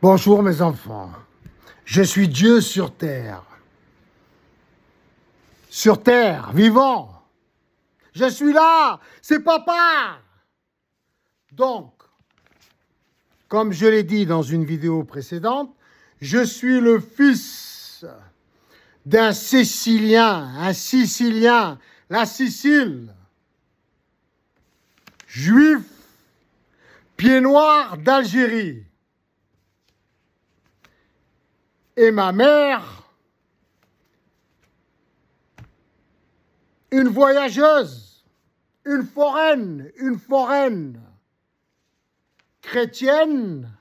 Bonjour mes enfants, je suis Dieu sur terre, vivant. Je suis là, c'est papa. Donc, comme je l'ai dit dans une vidéo précédente, je suis le fils d'un Sicilien, la Sicile, juif, pied noir d'Algérie. Et ma mère, une voyageuse, une foraine, chrétienne,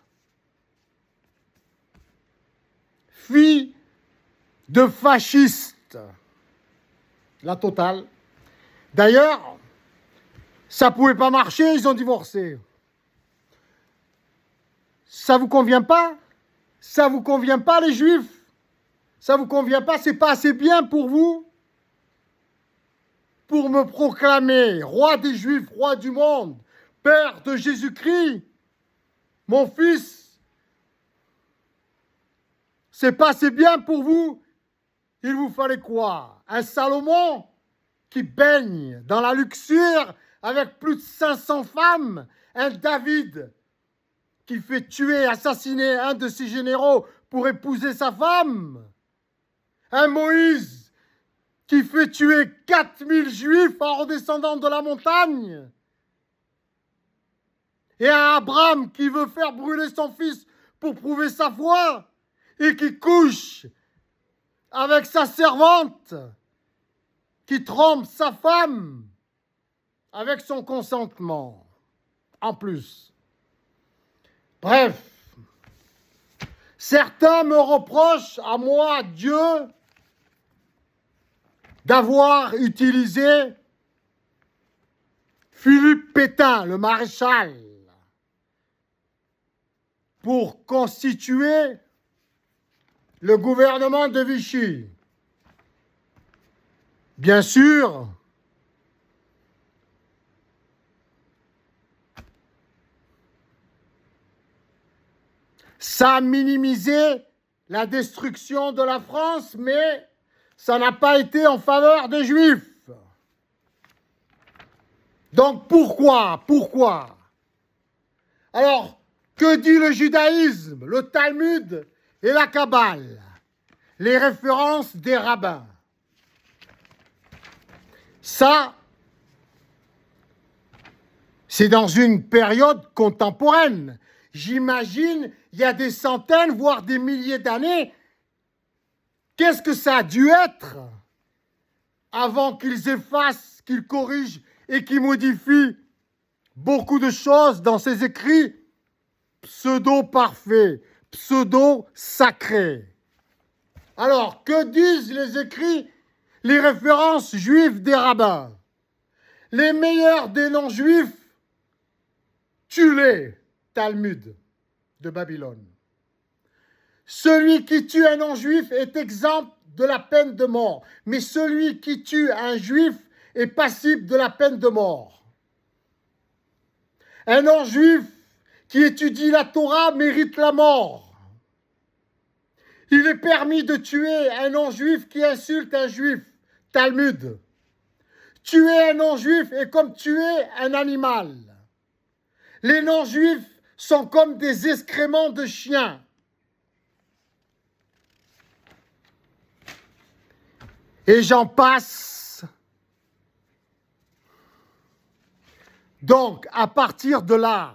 fille de fasciste, la totale. D'ailleurs, ça pouvait pas marcher, ils ont divorcé. Ça vous convient pas? Ça vous convient pas, les Juifs? Ça vous convient pas? C'est pas assez bien pour vous? Pour me proclamer roi des Juifs, roi du monde, père de Jésus-Christ, mon fils? C'est pas assez bien pour vous? Il vous fallait quoi? Un Salomon qui baigne dans la luxure avec plus de 500 femmes? Un David qui fait tuer, assassiner un de ses généraux pour épouser sa femme? Un Moïse qui fait tuer 4000 Juifs en redescendant de la montagne? Et un Abraham qui veut faire brûler son fils pour prouver sa foi et qui couche avec sa servante, qui trompe sa femme avec son consentement, en plus. Bref, certains me reprochent à moi, Dieu, d'avoir utilisé Philippe Pétain, le maréchal, pour constituer le gouvernement de Vichy. Bien sûr, ça a minimisé la destruction de la France, mais ça n'a pas été en faveur des Juifs. Donc pourquoi? Alors, que dit le judaïsme, le Talmud et la Kabbale? Les références des rabbins. Ça, c'est dans une période contemporaine. J'imagine, il y a des centaines, voire des milliers d'années. Qu'est-ce que ça a dû être avant qu'ils effacent, qu'ils corrigent et qu'ils modifient beaucoup de choses dans ces écrits pseudo-parfaits, pseudo-sacrés? Alors, que disent les écrits, les références juives des rabbins? Les meilleurs des non-juifs, tue-les, Talmud de Babylone. Celui qui tue un non-juif est exempt de la peine de mort, mais celui qui tue un juif est passible de la peine de mort. Un non-juif qui étudie la Torah mérite la mort. Il est permis de tuer un non-juif qui insulte un juif, Talmud. Tuer un non-juif est comme tuer un animal. Les non-juifs sont comme des excréments de chiens. Et j'en passe. Donc, à partir de là,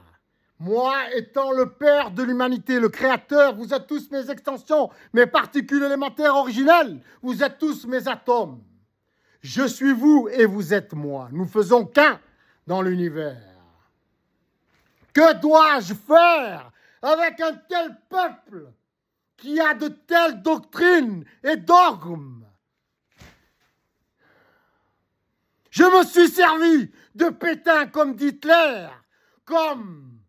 moi étant le père de l'humanité, le créateur, vous êtes tous mes extensions, mes particules élémentaires originelles, vous êtes tous mes atomes. Je suis vous et vous êtes moi. Nous faisons qu'un dans l'univers. Que dois-je faire avec un tel peuple qui a de telles doctrines et dogmes? Je me suis servi de Pétain comme d'Hitler, comme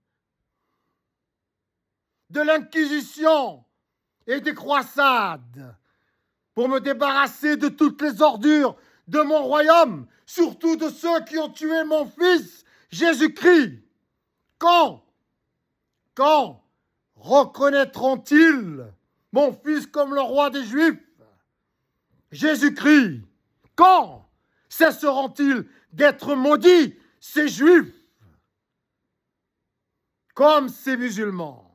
de l'Inquisition et des croisades pour me débarrasser de toutes les ordures de mon royaume, surtout de ceux qui ont tué mon fils Jésus-Christ. Quand reconnaîtront-ils mon fils comme le roi des Juifs? Jésus-Christ, quand cesseront-ils d'être maudits, ces Juifs, comme ces musulmans?